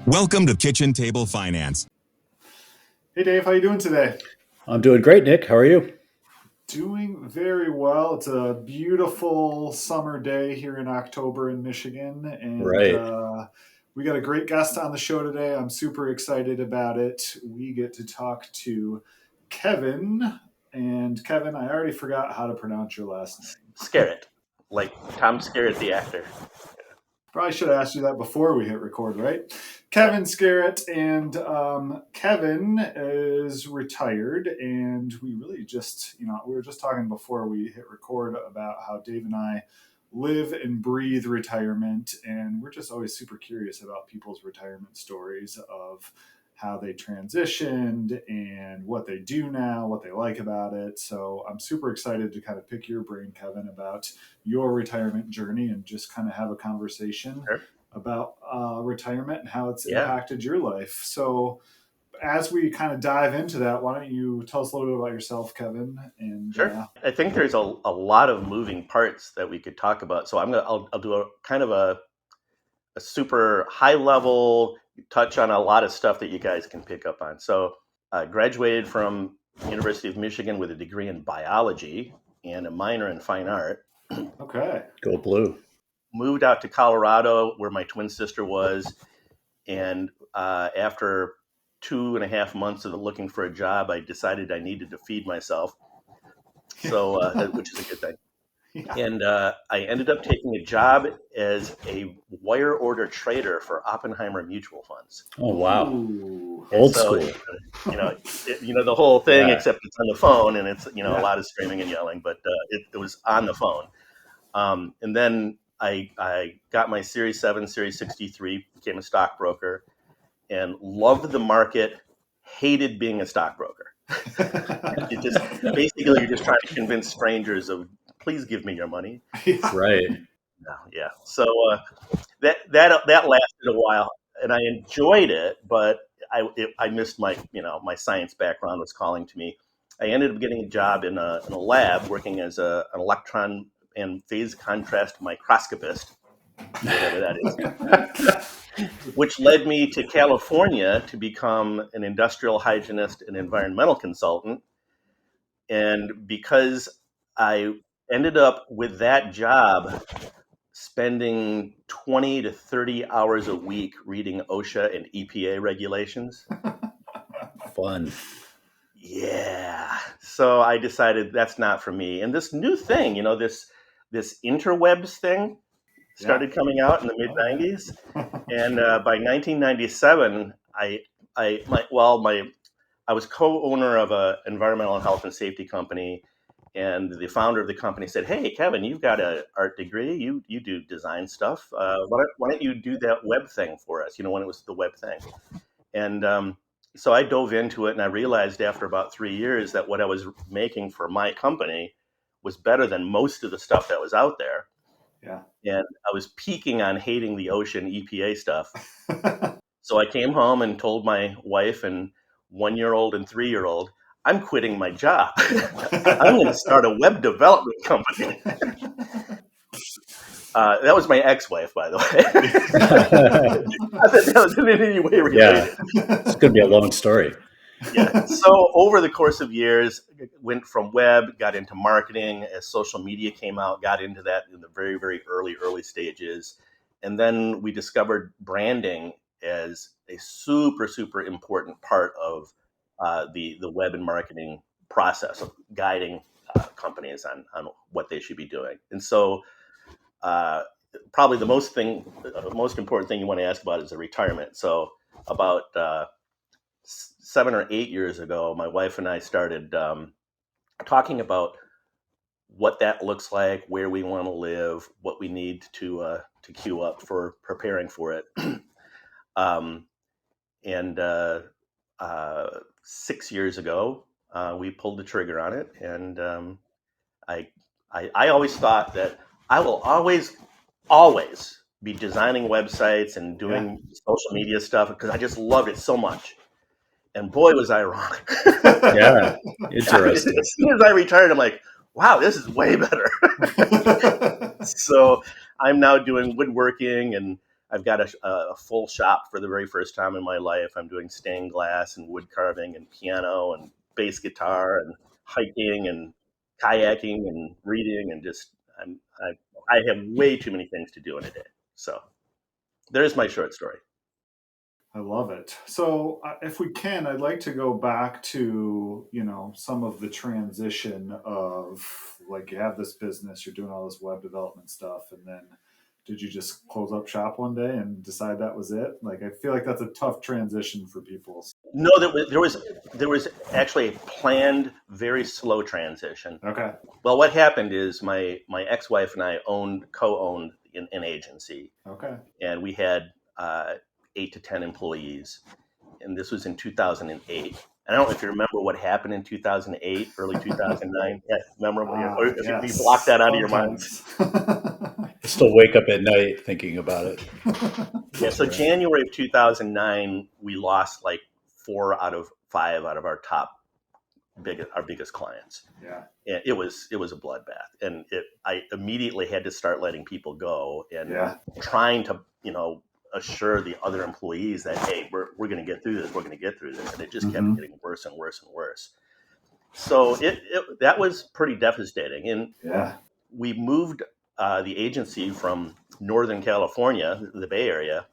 Welcome to Kitchen Table Finance. Hey Dave, how you doing today? I'm doing great, Nick. How are you? Doing very well. It's a beautiful summer day here in October in Michigan, and Right. we got a great guest on the show today. I'm super excited about it. We get to talk to Kevin, and Kevin, I already forgot how to pronounce your last name. Skarritt, like Tom Skarritt, the actor. Probably should have asked you that before we hit record, right? Kevin Skarritt, and Kevin is retired, and we really just, we were just talking before we hit record about how Dave and I live and breathe retirement, and we're just always super curious about people's retirement stories of how they transitioned and what they do now, what they like about it. So I'm super excited to kind of pick your brain, Kevin, about your retirement journey and just kind of have a conversation about retirement and how it's impacted your life. So as we kind of dive into that, why don't you tell us a little bit about yourself, Kevin? And Sure. I think there's a lot of moving parts that we could talk about. So I'll do a kind of a super high level touch on a lot of stuff that you guys can pick up on. So I graduated from University of Michigan with a degree in biology and a minor in fine art. Okay. Go Blue. Moved out to Colorado where my twin sister was. And after 2.5 months of looking for a job, I decided I needed to feed myself. So, which is a good thing. Yeah. And I ended up taking a job as a wire order trader for Oppenheimer mutual funds. Oh, wow. Old school. The whole thing, except it's on the phone and it's, a lot of screaming and yelling, but it was on the phone. And then I got my Series 7, Series 63, became a stockbroker and loved the market, hated being a stockbroker. You're just trying to convince strangers of, please give me your money. Right. Yeah. So that lasted a while, and I enjoyed it, but I missed my science background was calling to me. I ended up getting a job in a lab working as an electron and phase contrast microscopist, whatever that is, which led me to California to become an industrial hygienist and environmental consultant. And because I ended up with that job spending 20 to 30 hours a week reading OSHA and EPA regulations. Fun. Yeah. So I decided that's not for me. And this new thing, this interwebs thing started coming out in the mid 90s. And by 1997, I was co-owner of an environmental and health and safety company. And the founder of the company said, "Hey, Kevin, you've got an art degree. You do design stuff. Why don't you do that web thing for us?" When it was the web thing. And so I dove into it, and I realized after about 3 years that what I was making for my company was better than most of the stuff that was out there. Yeah. And I was peaking on hating the OSHA and EPA stuff. So I came home and told my wife and 1-year-old and 3-year-old, I'm quitting my job. I'm going to start a web development company. That was my ex-wife, by the way. Not that was in any way related. Yeah, it's going to be a long story. Yeah. So over the course of years, went from web, got into marketing as social media came out, got into that in the very, very early stages. And then we discovered branding as a super, super important part of the web and marketing process of guiding companies on what they should be doing. And so probably the most important thing you want to ask about is the retirement. So about 7 or 8 years ago, my wife and I started talking about what that looks like, where we want to live, what we need to queue up for preparing for it. And 6 years ago, we pulled the trigger on it. And I always thought that I will always be designing websites and doing social media stuff because I just loved it so much. And boy, was I wrong. Yeah, interesting. As soon as I retired, I'm like, wow, this is way better. So I'm now doing woodworking and I've got a full shop for the very first time in my life. I'm doing stained glass and wood carving and piano and bass guitar and hiking and kayaking and reading and just I have way too many things to do in a day. So there's my short story. I love it. So, if we can, I'd like to go back to, some of the transition of, like, you have this business, you're doing all this web development stuff, and then did you just close up shop one day and decide that was it? Like, I feel like that's a tough transition for people. No, there was actually a planned, very slow transition. Okay. Well, what happened is my ex-wife and I co-owned an agency. Okay. And we had 8 to 10 employees, and this was in 2008. I don't know if you remember what happened in 2008, early 2009. Yeah, memorable. Or if yes. you block that out of your minds. I still wake up at night thinking about it. Yeah. So January of 2009, we lost like 4 out of 5 out of our biggest clients. Yeah. And it was a bloodbath, and I immediately had to start letting people go and trying to assure the other employees that, hey, we're going to get through this. We're going to get through this, and it just kept getting worse and worse and worse. So that was pretty devastating, and we moved the agency from Northern California, the Bay Area,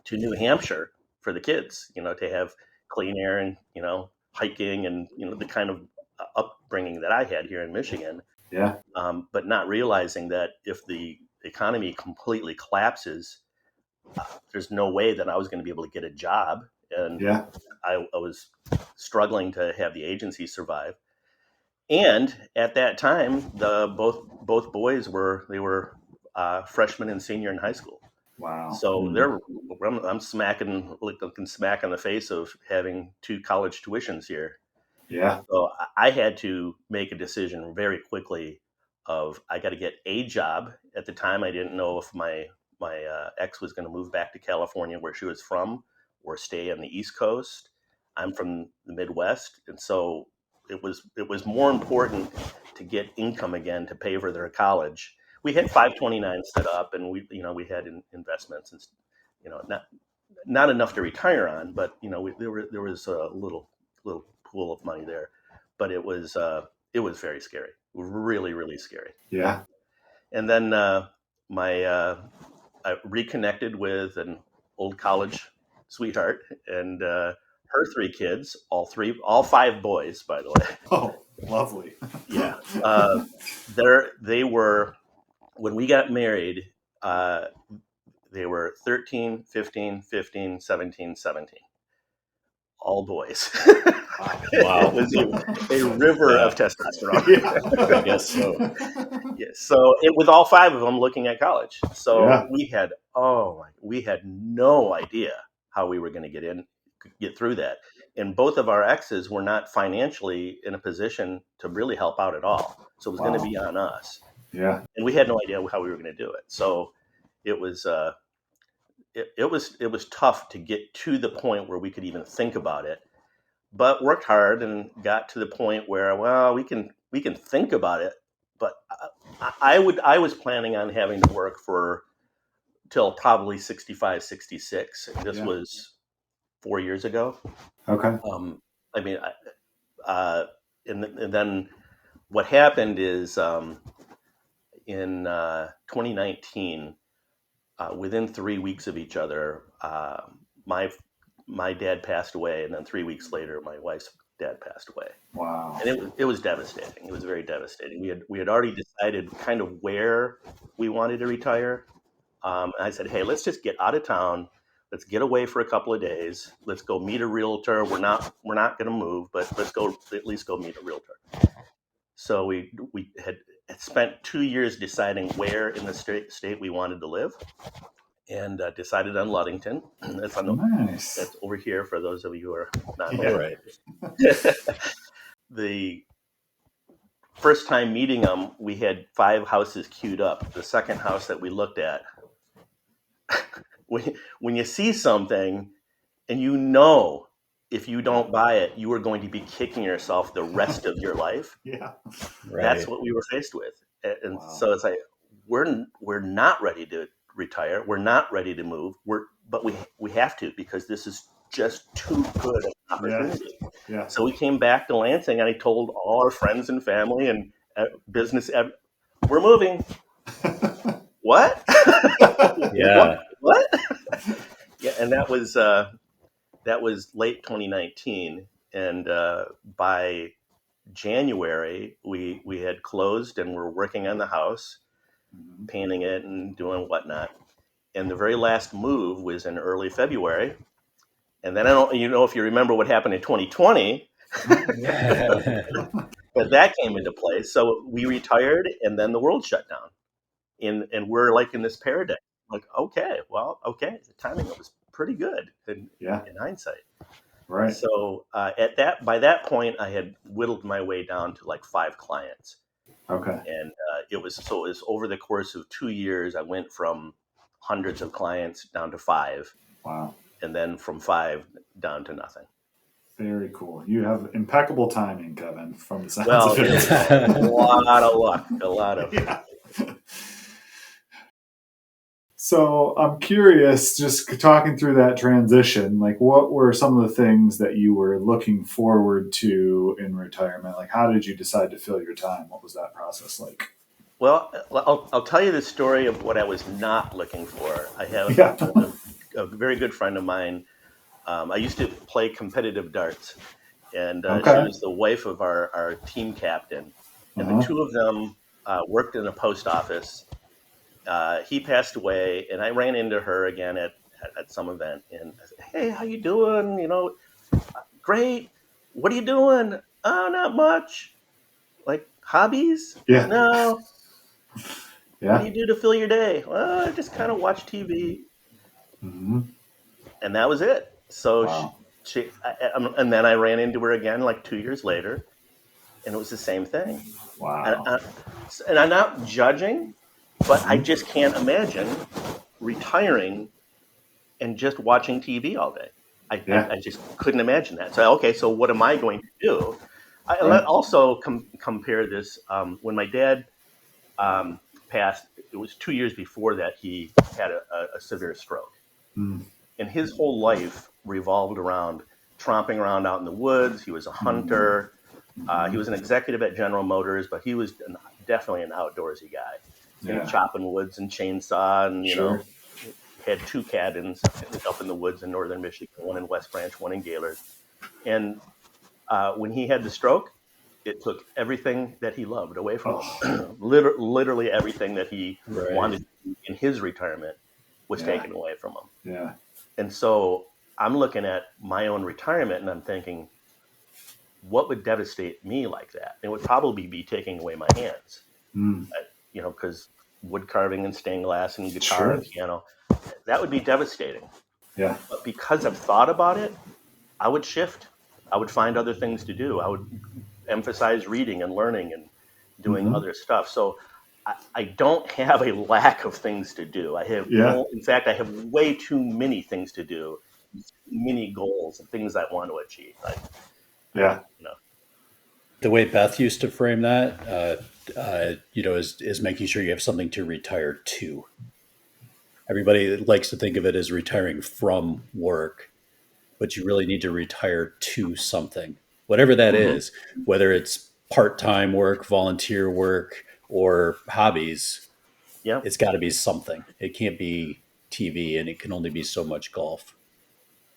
to New Hampshire for the kids, to have clean air and hiking and the kind of upbringing that I had here in Michigan. Yeah. But not realizing that if the economy completely collapses, there's no way that I was going to be able to get a job. And I was struggling to have the agency survive. And at that time, both boys were freshmen and senior in high school. Wow. So I'm looking smack in the face of having 2 college tuitions here. Yeah. So I had to make a decision very quickly of I got to get a job. At the time, I didn't know if my ex was going to move back to California, where she was from, or stay on the East Coast. I'm from the Midwest, and so it was more important to get income again to pay for their college. We had 529 set up, and we had investments, and not enough to retire on, but there was a little pool of money there, but it was very scary, really, really scary. Yeah. And then I reconnected with an old college sweetheart, and her 3 kids, all 5 boys, by the way. Oh, lovely. Yeah. They were, when we got married, they were 13, 15, 15, 17, 17. All boys. Wow. It was a river of testosterone. Yeah, I guess so. Yeah, so with all 5 of them looking at college. So we had no idea how we were going to get through that. And both of our exes were not financially in a position to really help out at all. So it was going to be on us. Yeah. And we had no idea how we were going to do it. So it was it was tough to get to the point where we could even think about it, but worked hard and got to the point where, well, we can think about it. But I was planning on having to work till probably 65, 66. And this was 4 years ago. Okay. And then what happened is in 2019, within 3 weeks of each other, my dad passed away, and then 3 weeks later, my wife's dad passed away. Wow. And it was devastating. It was very devastating. We had already decided kind of where we wanted to retire. And I said, hey, let's just get out of town. Let's get away for a couple of days. Let's go meet a realtor. We're not going to move, but let's at least go meet a realtor. So we had spent 2 years deciding where in the state we wanted to live, and decided on Ludington. Nice. That's over here for those of you who are not All right. The first time meeting them, we had 5 houses queued up. The second house that we looked at, when you see something and if you don't buy it, you are going to be kicking yourself the rest of your life. Yeah. Right. That's what we were faced with. And so it's like, we're not ready to retire. We're not ready to move. But we have to, because this is just too good an opportunity. Yeah. So we came back to Lansing, and I told all our friends and family and business, we're moving. What? Yeah. What? Yeah, and that was late 2019, and by January we had closed and were working on the house, painting it and doing whatnot. And the very last move was in early February. And then I don't, if you remember what happened in 2020, but that came into place. So we retired, and then the world shut down. And we're like in this paradigm, like, okay, the timing was pretty good in hindsight. Right. So by that point, I had whittled my way down to like 5 clients. Okay. And it was over the course of 2 years, I went from hundreds of clients down to 5. Wow. And then from 5 down to nothing. Very cool. You have impeccable timing, Kevin, from the sounds Well, of it. a lot of luck, a lot of. Yeah. So I'm curious, just talking through that transition, like what were some of the things that you were looking forward to in retirement? Like, how did you decide to fill your time? What was that process like? Well, I'll tell you the story of what I was not looking for. I have a very good friend of mine. I used to play competitive darts, and she was the wife of our team captain. And the two of them worked in a post office. He passed away, and I ran into her again at some event. And I said, "Hey, how you doing? Great. What are you doing? Oh, not much. Like hobbies? Yeah. No. Yeah. What do you do to fill your day? Well, I just kind of watch TV." Mm-hmm. And that was it. So Wow. and then I ran into her again like 2 years later, and it was the same thing. Wow. And I'm not judging, but I just can't imagine retiring and just watching TV all day. I just couldn't imagine that. So what am I going to do? Let also compare this. When my dad passed, it was 2 years before that he had a severe stroke. Mm. And his whole life revolved around tromping around out in the woods. He was a hunter. He was an executive at General Motors, but he was definitely an outdoorsy guy. Chopping woods and chainsaw, and had 2 cabins up in the woods in northern Michigan, one in West Branch, one in Gaylord. And when he had the stroke, it took everything that he loved away from him. Literally everything that he wanted in his retirement was taken away from him. Yeah. And so I'm looking at my own retirement, and I'm thinking, what would devastate me like that? It would probably be taking away my hands, because wood carving and stained glass and guitar and piano, that would be devastating. Yeah. But because I've thought about it, I would shift. I would find other things to do. I would emphasize reading and learning and doing other stuff. So I don't have a lack of things to do. I have, in fact, I have way too many things to do, many goals and things I want to achieve. The way Beth used to frame that, is making sure you have something to retire to. Everybody likes to think of it as retiring from work, but you really need to retire to something, whatever that is, whether it's part-time work, volunteer work, or hobbies. Yeah, it's got to be something. It can't be TV, and it can only be so much golf.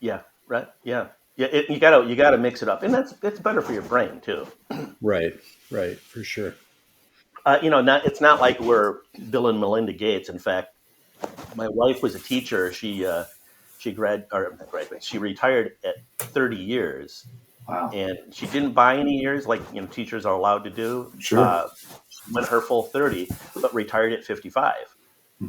Yeah, right. Yeah. You gotta mix it up, and that's better for your brain too. Right, for sure. It's not like we're Bill and Melinda Gates. In fact, my wife was a teacher. She retired at 30 years. Wow. And she didn't buy any years like teachers are allowed to do. Sure. She went her full 30, but retired at 55.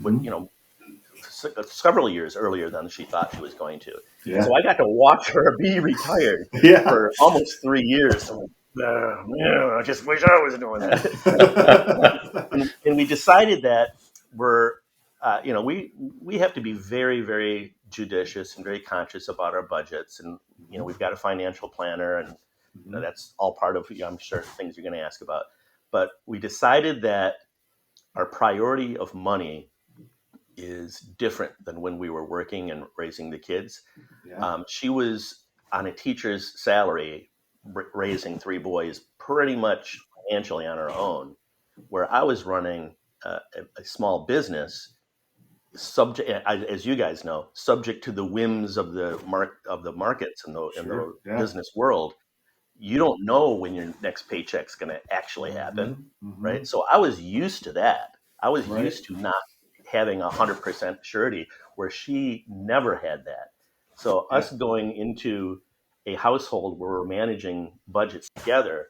With several years earlier than she thought she was going to. Yeah. So I got to watch her be retired for almost 3 years. So I just wish I was doing that. and we decided that we have to be very, very judicious and very conscious about our budgets. And, we've got a financial planner, and that's all part of, I'm sure, things you're going to ask about. But we decided that our priority of money is different than when we were working and raising the kids. Yeah. She was on a teacher's salary, raising 3 boys pretty much financially on her own, where I was running a small business, subject, as you guys know, subject to the whims of the markets and Sure. the Yeah. business world. You don't know when your next paycheck's going to actually happen, Mm-hmm. right? So I was used to that. I was Right. used to not having 100% surety, where she never had that. So Yeah. us going into a household where we're managing budgets together,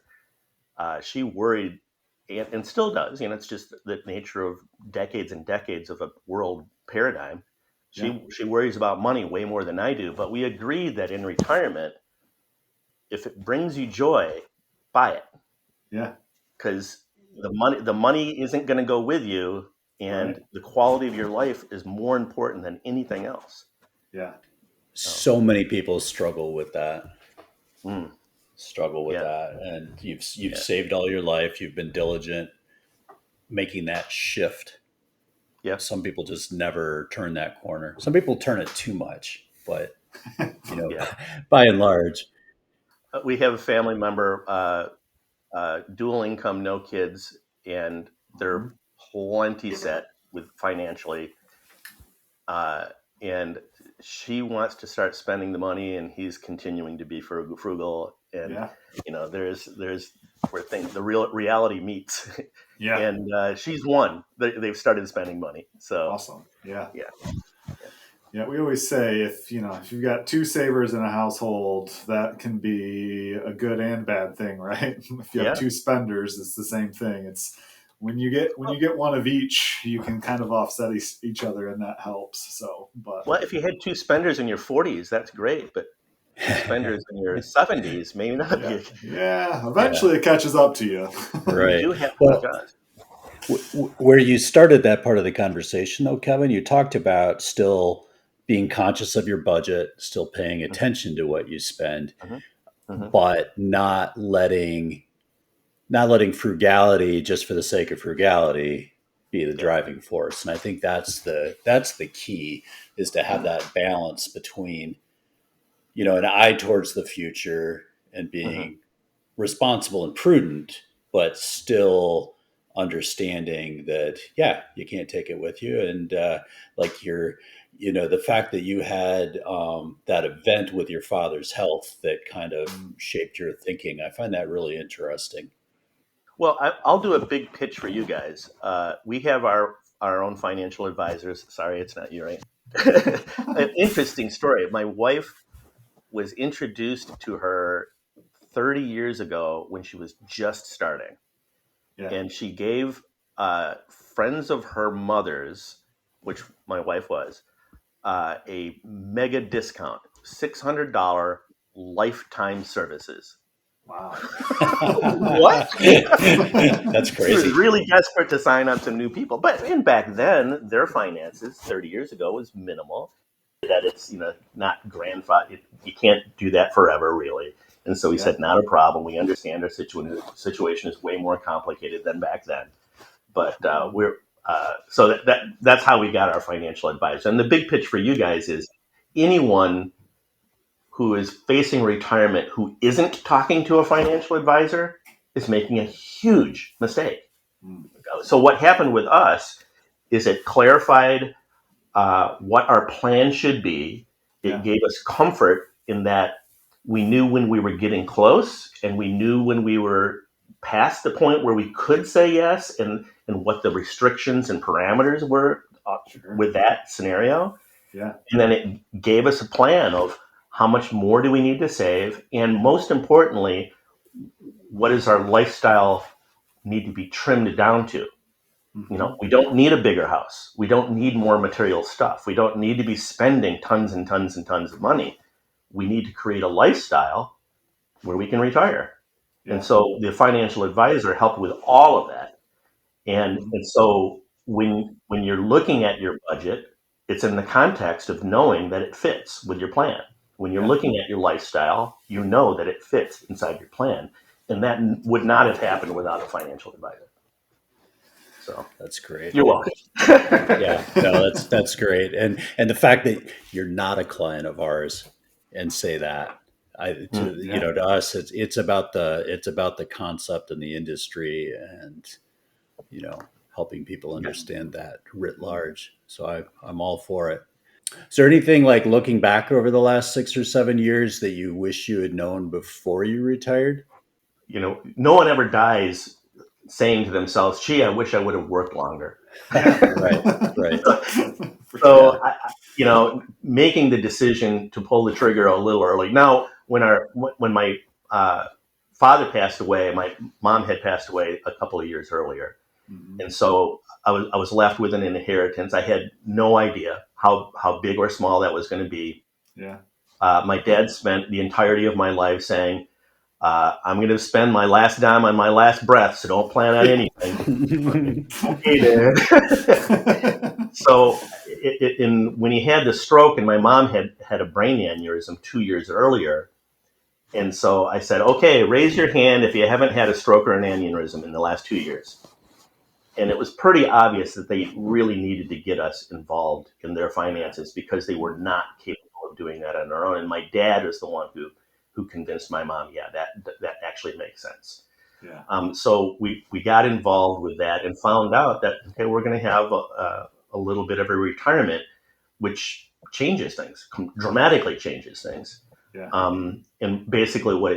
she worried, and still does. It's just the nature of decades and decades of a world paradigm. Yeah. She worries about money way more than I do. But we agreed that in retirement, if it brings you joy, buy it, Yeah. because the money isn't going to go with you, and Right. the quality of your life is more important than anything else. Yeah. So many people struggle with that. Mm, yeah, And you've yeah, saved all your life. You've been diligent making that shift. yeah. Some people just never turn that corner. Some people turn it too much, but Yeah. by and large, We have a family member, dual income, no kids, and they're plenty set with financially. Uh, and she wants to start spending the money, and he's continuing to be frugal. And Yeah. there's where the real reality meets. Yeah. And she's one. They've started spending money. So Awesome. Yeah. yeah, Yeah, we always say if you've got 2 savers in a household, that can be a good and bad thing, right? If you have yeah. 2 spenders, it's the same thing. It's when you get one of each, you can kind of offset each other, and that helps. So, but Well, if you had 2 spenders in your 40s, that's great. But 2 spenders in your 70s, maybe not. yeah, yeah. yeah, Eventually, it catches up to you. You right. do have to Well, adjust. where you started that part of the conversation, though, Kevin, you talked about still being conscious of your budget, still paying attention to what you spend, Hmm. Hmm. but not letting frugality just for the sake of frugality be the Yeah. driving force. And I think that's the key, is to have that balance between an eye towards the future and Hmm. being responsible and prudent, but still understanding that, yeah, you can't take it with you. And like the fact that you had that event with your father's health that kind of shaped your thinking, I find that really interesting. Well, I'll do a big pitch for you guys. We have our own financial advisors. Sorry, it's not you, right? An interesting story. My wife was introduced to her 30 years ago when she was just starting, Yeah. and she gave friends of her mother's, which my wife was, a mega discount, $600 lifetime services. Wow. What? That's She was crazy. really desperate to sign up some new people. But back then, their finances 30 years ago was minimal. That it's not grandfather. You can't do that forever, really. And so he Yeah. said, not a problem. We understand our situation is way more complicated than back then. But we're so that's how we got our financial advisor. And the big pitch for you guys is anyone who is facing retirement who isn't talking to a financial advisor is making a huge mistake. Mm. So what happened with us is it clarified what our plan should be. It Yeah. gave us comfort in that we knew when we were getting close, and we knew when we were past the point where we could say yes, and what the restrictions and parameters were Sure. with that scenario. Yeah. And then it gave us a plan of how much more do we need to save, and most importantly, what does our lifestyle need to be trimmed down to? Mm-hmm. We don't need a bigger house. We don't need more material stuff. We don't need to be spending tons and tons and tons of money. We need to create a lifestyle where we can retire. And Yeah. so the financial advisor helped with all of that. And so when you're looking at your budget, it's in the context of knowing that it fits with your plan. When you're Yeah. looking at your lifestyle, you know that it fits inside your plan. And that would not have happened without a financial advisor. So That's great. you're welcome. Yeah, no, that's great. And the fact that you're not a client of ours and say that, to us, it's about the concept and the industry, and helping people understand that writ large. So I'm all for it. Is there anything, like, looking back over the last 6 or 7 years, that you wish you had known before you retired? No one ever dies saying to themselves, "Gee, I wish I would have worked longer." Right. So, making the decision to pull the trigger a little early. Now, when my father passed away, my mom had passed away a couple of years earlier, and so I was left with an inheritance. I had no idea how big or small that was going to be. Yeah. My dad spent the entirety of my life saying, "I'm going to spend my last dime on my last breath, so don't plan on anything." Okay, Dad. So, when he had the stroke, and my mom had a brain aneurysm 2 years earlier, and so I said, "Okay, raise your hand if you haven't had a stroke or an aneurysm in the last 2 years." And it was pretty obvious that they really needed to get us involved in their finances because they were not capable of doing that on their own. And my dad was the one who convinced my mom, yeah, that actually makes sense. Yeah. So we got involved with that and found out that, okay, we're going to have a little bit of a retirement, which changes things, dramatically changes things. Yeah. And basically what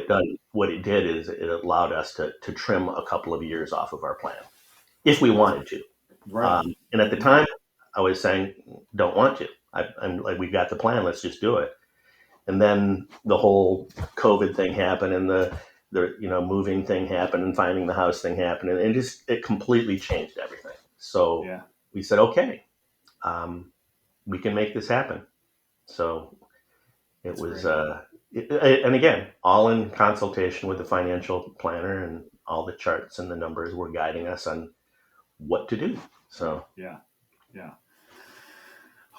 it did is it allowed us to trim a couple of years off of our plan, if we wanted to. Right. And at the time, I was saying, don't want to. I'm like, we've got the plan. Let's just do it. And then the whole COVID thing happened, and the moving thing happened, and finding the house thing happened, and it completely changed everything. So we said, okay, we can make this happen. So it was, and again, all in consultation with the financial planner, and all the charts and the numbers were guiding us on what to do. So yeah.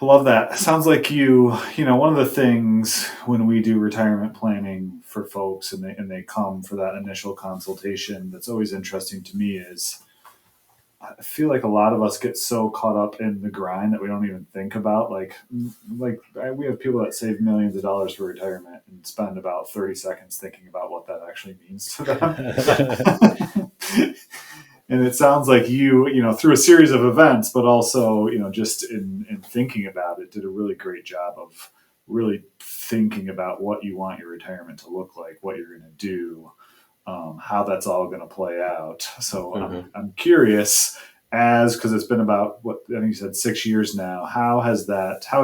I love that. Sounds like one of the things when we do retirement planning for folks, and they come for that initial consultation, that's always interesting to me is, I feel like a lot of us get so caught up in the grind that we don't even think about, we have people that save millions of dollars for retirement and spend about 30 seconds thinking about what that actually means to them. And it sounds like through a series of events, but also, just in thinking about it, did a really great job of really thinking about what you want your retirement to look like, what you're going to do, how that's all going to play out. So I'm curious, because it's been about, what I think you said, 6 years now. How has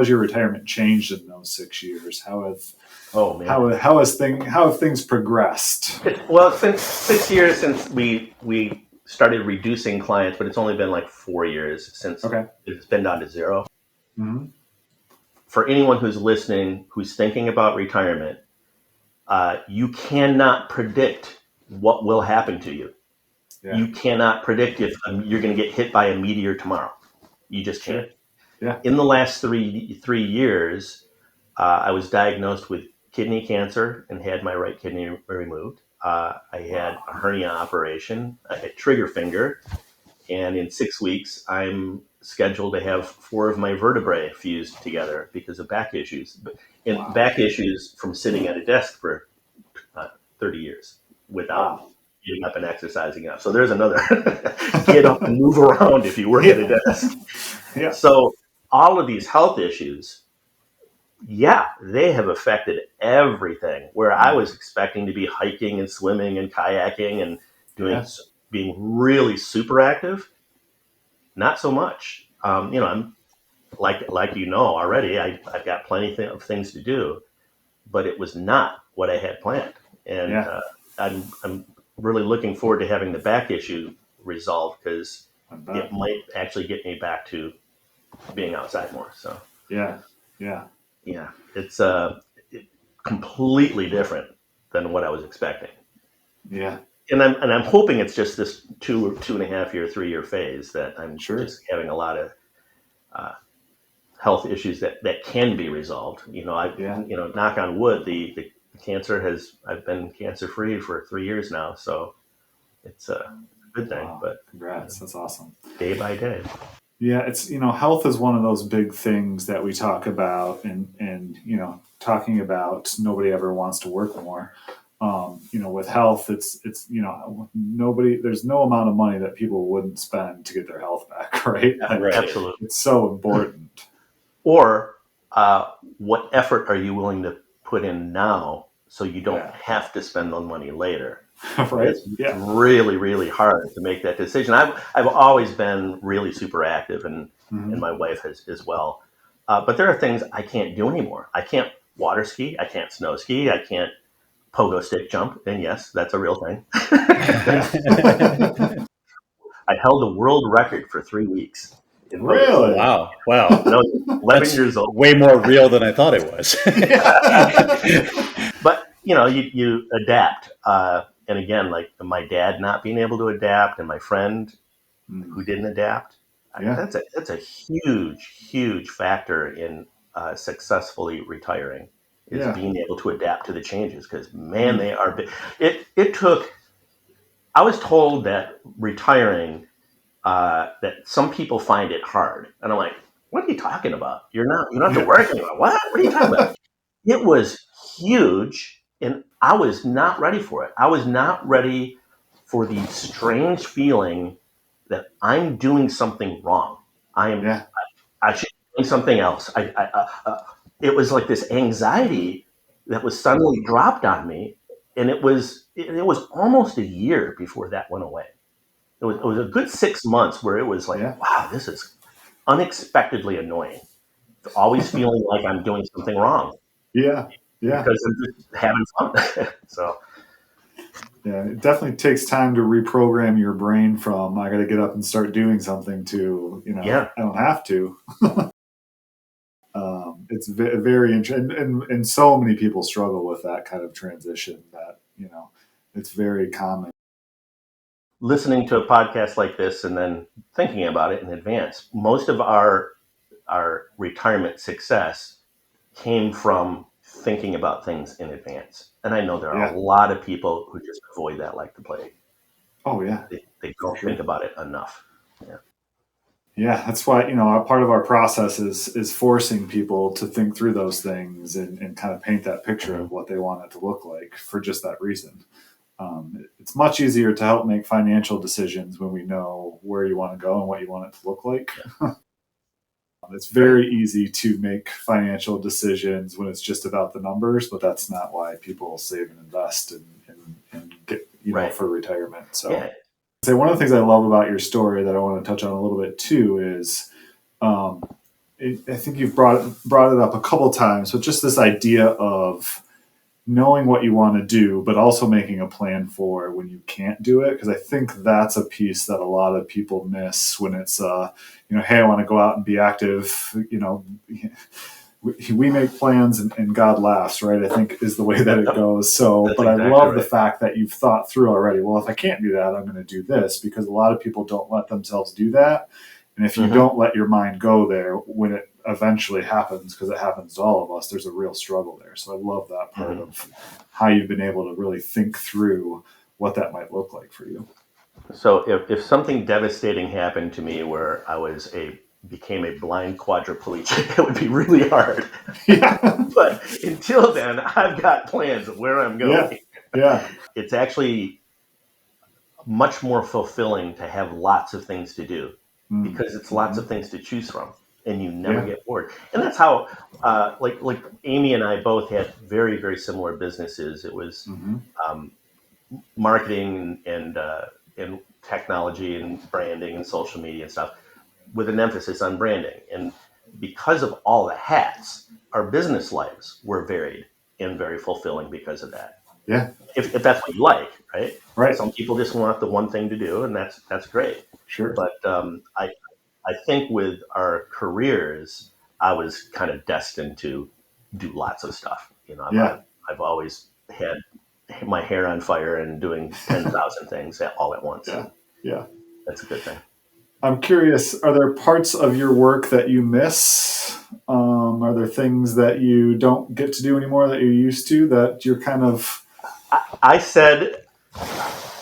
your retirement changed in those 6 years? How have things progressed? Well, it's been 6 years since we started reducing clients, but it's only been like 4 years since it's been down to zero. Mm-hmm. For anyone who's listening, who's thinking about retirement, you cannot predict what will happen to you. Yeah. You cannot predict if you're going to get hit by a meteor tomorrow. You just can't. Yeah. In the last three years, I was diagnosed with kidney cancer and had my right kidney removed. I had a hernia operation, a trigger finger, and in 6 weeks, I'm scheduled to have 4 of my vertebrae fused together because of back issues. Back issues from sitting at a desk for 30 years without getting up and exercising enough. So there's another get up and move around if you work at a desk. Yeah. So all of these health issues, they have affected everything. Where I was expecting to be hiking and swimming and kayaking and being really super active, not so much. I'm like already. I've got plenty of things to do, but it was not what I had planned. And I'm really looking forward to having the back issue resolved, because it might actually get me back to being outside more. So it's completely different than what I was expecting. Yeah. And I'm hoping it's just this 2.5 year, 3 year phase that I'm just having a lot of health issues that can be resolved. Knock on wood, the cancer I've been cancer free for 3 years now. So it's good thing. Wow. But Congrats. That's awesome. day by day. Yeah, it's, health is one of those big things that we talk about, and talking about nobody ever wants to work more. With health, it's nobody. There's no amount of money that people wouldn't spend to get their health back, right? Right. Absolutely. It's so important. Or what effort are you willing to put in now so you don't have to spend the money later? Right? It's really, really hard to make that decision. I've always been really super active, and my wife has as well. But there are things I can't do anymore. I can't water ski. I can't snow ski. I can't pogo stick jump. And yes, that's a real thing. I held the world record for 3 weeks. Really? Wow. When I was 11 years old. Way more real than I thought it was. But you adapt. And again, like my dad not being able to adapt, and my friend who didn't adapt. That's a huge factor in successfully retiring, is being able to adapt to the changes. Because man, they are big. It took. I was told that retiring, that some people find it hard, and I'm like, what are you talking about? You don't have to work anymore. What are you talking about? It was huge, and I was not ready for it. I was not ready for the strange feeling that I'm doing something wrong. I should be doing something else. It was like this anxiety that was suddenly dropped on me, and it was almost a year before that went away. It was a good 6 months where it was like, wow, this is unexpectedly annoying. Always feeling like I'm doing something wrong. Yeah. Because I'm just having fun. So. Yeah, it definitely takes time to reprogram your brain from I got to get up and start doing something to I don't have to. It's very interesting, and so many people struggle with that kind of transition. That it's very common. Listening to a podcast like this and then thinking about it in advance, most of our retirement success came from thinking about things in advance. And I know there are a lot of people who just avoid that like the plague. Oh yeah, they don't think about it enough. Yeah, that's why part of our process is forcing people to think through those things and kind of paint that picture of what they want it to look like for just that reason. It's much easier to help make financial decisions when we know where you want to go and what you want it to look like. It's very easy to make financial decisions when it's just about the numbers, but that's not why people save and invest and get for retirement. So, one of the things I love about your story that I want to touch on a little bit too is, I think you've brought it up a couple times, but just this idea of knowing what you want to do, but also making a plan for when you can't do it. Because I think that's a piece that a lot of people miss when it's, hey, I want to go out and be active. We make plans and God laughs, right? I think is the way that it goes. So, that's but exactly I love the fact that you've thought through already. Well, if I can't do that, I'm going to do this, because a lot of people don't let themselves do that. And if you don't let your mind go there, when it eventually happens, because it happens to all of us, there's a real struggle there. So I love that part of how you've been able to really think through what that might look like for you. So if something devastating happened to me where I became a blind quadriplegic, it would be really hard. But until then, I've got plans of where I'm going. Yeah. It's actually much more fulfilling to have lots of things to do, because it's lots of things to choose from, and you never get bored. And that's how, like Amy and I both had very, very similar businesses. It was marketing and technology and branding and social media and stuff, with an emphasis on branding. And because of all the hats, our business lives were varied and very fulfilling because of that. Yeah. If that's what you like, right? Right. Some people just want the one thing to do, and that's great. Sure. But I think with our careers, I was kind of destined to do lots of stuff. I've always had my hair on fire and doing 10,000 things all at once. Yeah. That's a good thing. I'm curious, are there parts of your work that you miss? Are there things that you don't get to do anymore that you're used to, that you're kind of... I said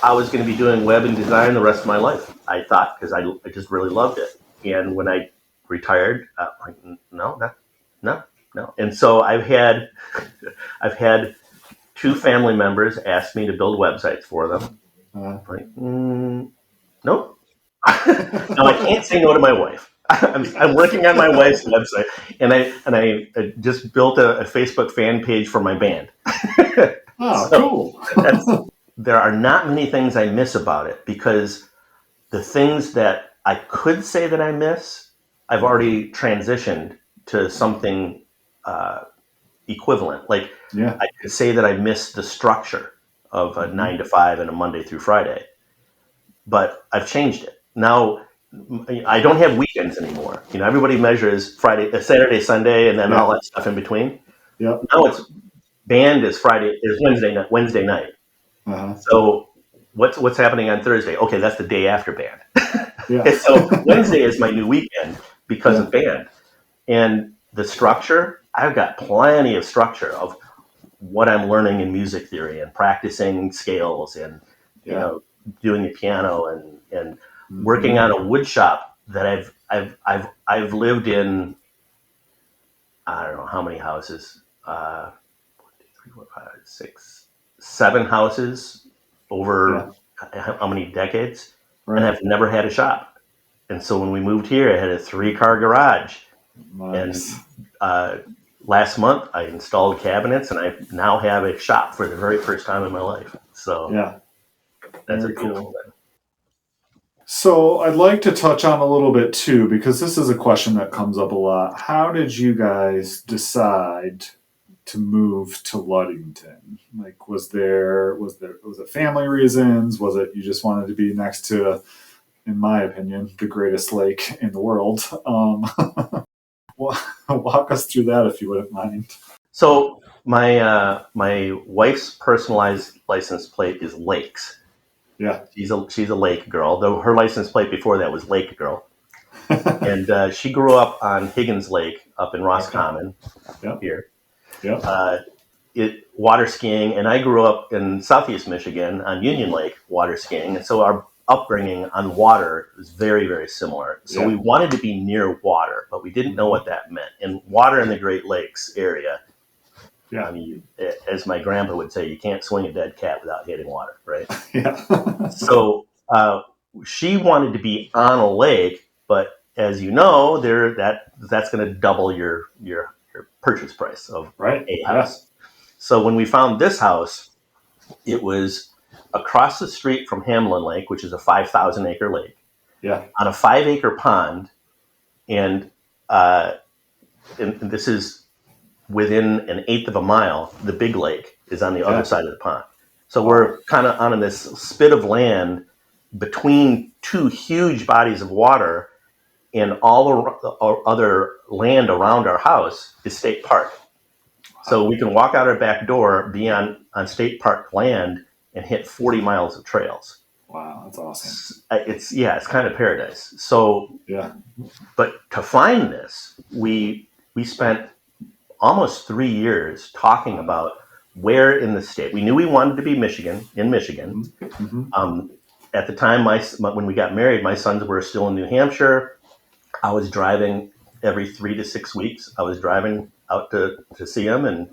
I was going to be doing web and design the rest of my life. I thought, because I just really loved it. And when I retired, like, no. And so I've had two family members ask me to build websites for them. Like, nope. Now I can't say no to my wife. I'm working on my wife's website, and I just built a Facebook fan page for my band. Oh, cool. There are not many things I miss about it, because the things that I could say that I miss, I've already transitioned to something equivalent. Like, I could say that I miss the structure of a 9 to 5 and a Monday through Friday, but I've changed it. Now I don't have weekends anymore. Everybody measures Saturday, Sunday, and then all that stuff in between. Yep. Now it's band is Wednesday night. So what's happening on Thursday? Okay, that's the day after band. So Wednesday is my new weekend because of band. And the structure, I've got plenty of structure of what I'm learning in music theory and practicing scales and doing the piano and working on a wood shop that I've lived in. I don't know how many houses, 1, 2, 3, 4, 5, 6, 7 houses over how many decades, and I've never had a shop. And so when we moved here, I had a 3-car garage. Nice. And last month I installed cabinets, and I now have a shop for the very first time in my life. So that's very beautiful thing. So I'd like to touch on a little bit too, because this is a question that comes up a lot. How did you guys decide to move to Ludington? Like, was it family reasons? Was it you just wanted to be next to, in my opinion, the greatest lake in the world? Walk us through that if you wouldn't mind. So my wife's personalized license plate is Lakes. Yeah, she's a Lake girl. Though her license plate before that was Lake Girl, and she grew up on Higgins Lake up in Roscommon here. Water skiing, and I grew up in Southeast Michigan on Union Lake water skiing, and so our upbringing on water is very, very similar. So we wanted to be near water, but we didn't know what that meant. And water in the Great Lakes area. I mean, as my grandpa would say, you can't swing a dead cat without hitting water, right? So she wanted to be on a lake, but as you know, that's going to double your purchase price of a house. So when we found this house, it was across the street from Hamlin Lake, which is a 5,000 acre lake, on a 5 acre pond, and this is within an eighth of a mile. The big lake is on the other side of the pond. So we're kind of on this spit of land between two huge bodies of water, and all the other land around our house is state park. So we can walk out our back door, be on state park land, and hit 40 miles of trails. Wow, that's awesome. It's kind of paradise. So but to find this, we spent almost 3 years talking about where in the state. We knew we wanted to be in Michigan. At the time, when we got married, my sons were still in New Hampshire. I was driving every 3 to 6 weeks. I was driving out to see them, and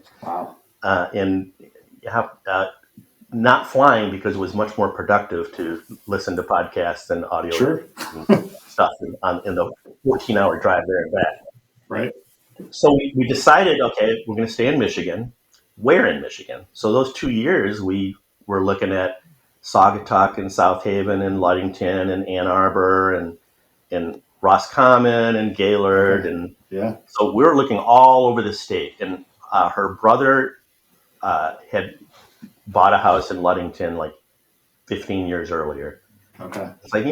not flying, because it was much more productive to listen to podcasts and audio and stuff in the 14-hour drive there and back. Right. So we decided, okay, we're going to stay in Michigan. Where in Michigan? So those 2 years, we were looking at Saugatuck and South Haven and Ludington and Ann Arbor and Roscommon and Gaylord. And so we were looking all over the state. And her brother had bought a house in Ludington like 15 years earlier. It's like,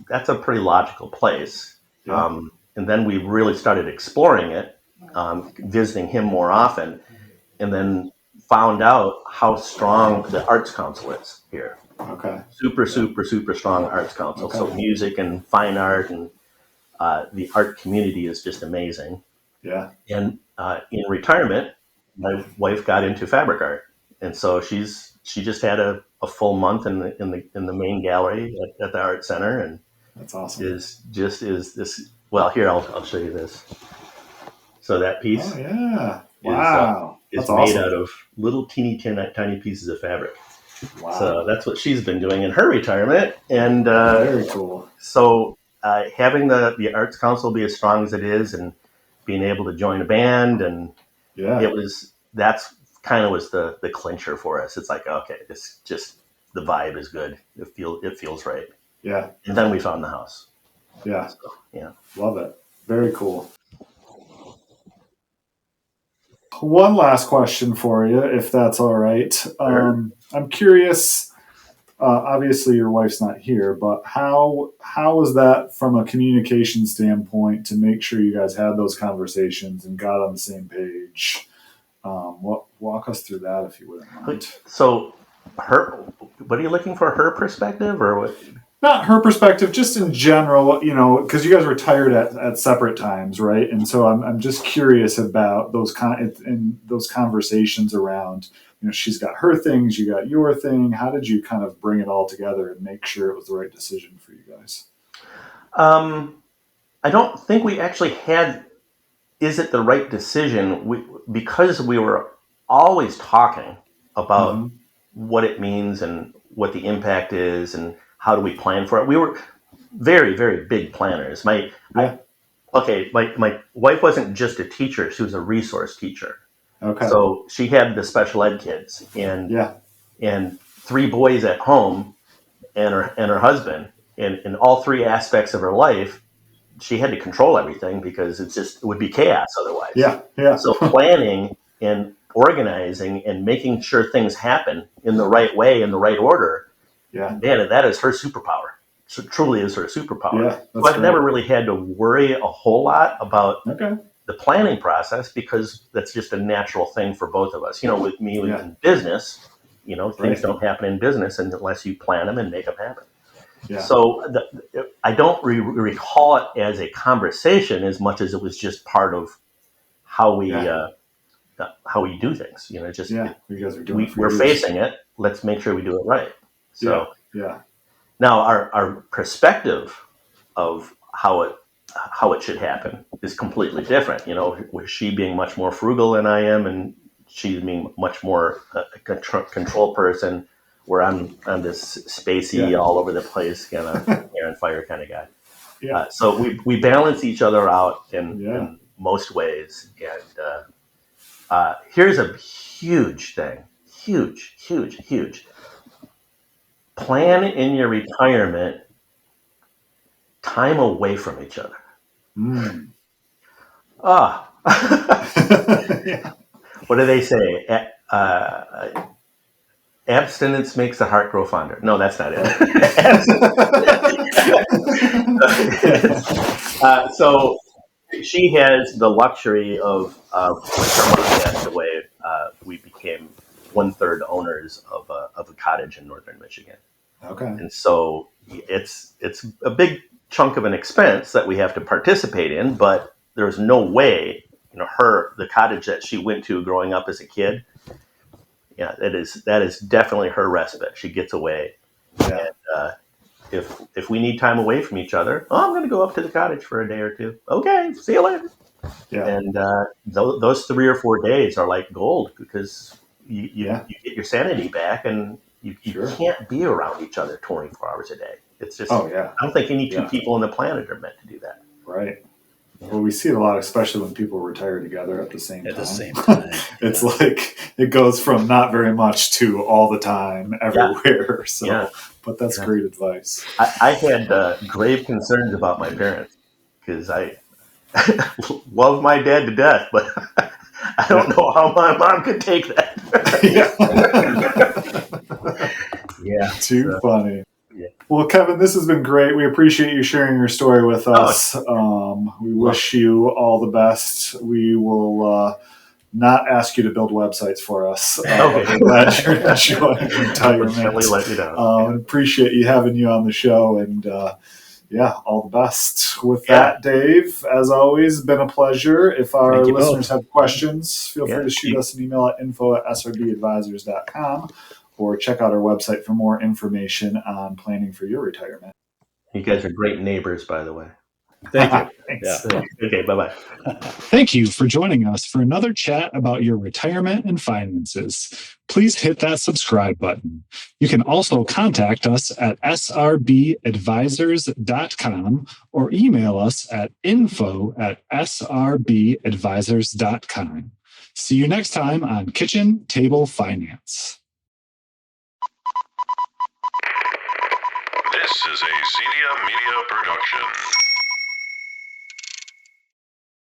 that's a pretty logical place. And then we really started exploring it, visiting him more often, and then found out how strong the Arts Council is here. Super strong Arts Council. So music and fine art and the art community is just amazing. And in retirement, my wife got into fabric art, and so she's she just had a full month in the main gallery at the art center, and That's awesome. is this. Well, here I'll show you this. So that piece, Oh yeah, wow, is that's made awesome. out of little tiny pieces of fabric. Wow, So that's what she's been doing in her retirement, and very cool. So having the Arts Council be as strong as it is, and being able to join a band, and that's kind of was the clincher for us. It's like, okay, it's just the vibe is good. It feels right. Yeah. And then we found the house. Yeah. So, yeah. Love it. Very cool. One last question for you, if that's all right. Sure. I'm curious. Obviously, your wife's not here, but how was that from a communication standpoint to make sure you guys had those conversations and got on the same page? Walk us through that, if you wouldn't mind. So, what are you looking for? Her perspective, or what? Not her perspective, just in general, because you guys retired at separate times, right? And so I'm just curious about those conversations around, she's got her things, you got your thing. How did you kind of bring it all together and make sure it was the right decision for you guys? I don't think we actually had. Is it the right decision? Because we were always talking about what it means and what the impact is and how do we plan for it. We were very, very big planners. My wife wasn't just a teacher; she was a resource teacher. Okay. So she had the special ed kids and 3 boys at home and her husband, and in all 3 aspects of her life. She had to control everything because it would be chaos otherwise. Yeah. So planning and organizing and making sure things happen in the right way, in the right order. Yeah. Man, that is her superpower. So truly is her superpower. Yeah, so I've never really had to worry a whole lot about the planning process because that's just a natural thing for both of us. With me in business, things don't happen in business unless you plan them and make them happen. Yeah. So I don't recall it as a conversation as much as it was just part of how we do things. You guys are doing we're facing it. Let's make sure we do it right. So now our perspective of how it should happen is completely different. With she being much more frugal than I am, and she being much more a control person. Where I'm this spacey, all over the place kind of air and fire kind of guy. Yeah. So we balance each other out in most ways. And here's a huge thing, huge. Plan in your retirement time away from each other. What do they say? Abstinence makes the heart grow fonder. No, that's not it. So she has the luxury of when her mom passed away, we became 1/3 owners of a cottage in northern Michigan. Okay. And so it's a big chunk of an expense that we have to participate in, but there's no way, the cottage that she went to growing up as a kid. Yeah, that is definitely her respite. She gets away. Yeah. And if we need time away from each other, I'm going to go up to the cottage for a day or 2. Okay, see you later. Yeah. And those 3 or 4 days are like gold because you get your sanity back, and you can't be around each other 24 hours a day. It's just I don't think any 2 people on the planet are meant to do that. Right. Well, we see it a lot, especially when people retire together at the same time. At the same time. It's like it goes from not very much to all the time, everywhere. Yeah. So, but that's great advice. I had grave concerns about my parents because I love my dad to death, but I don't know how my mom could take that. Too funny. Yeah. Well, Kevin, this has been great. We appreciate you sharing your story with us. We wish you all the best. We will not ask you to build websites for us. We're glad you're enjoying retirement. Let you know. Appreciate you having you on the show, and all the best with that, Dave. As always, been a pleasure. If our listeners have questions, feel free to shoot us an email at info@srdadvisors.com. or check out our website for more information on planning for your retirement. You guys are great neighbors, by the way. Thank you. Thanks. Yeah. Okay, bye-bye. Thank you for joining us for another chat about your retirement and finances. Please hit that subscribe button. You can also contact us at srbadvisors.com or email us at info@srbadvisors.com. See you next time on Kitchen Table Finance. This is a Cedia Media production.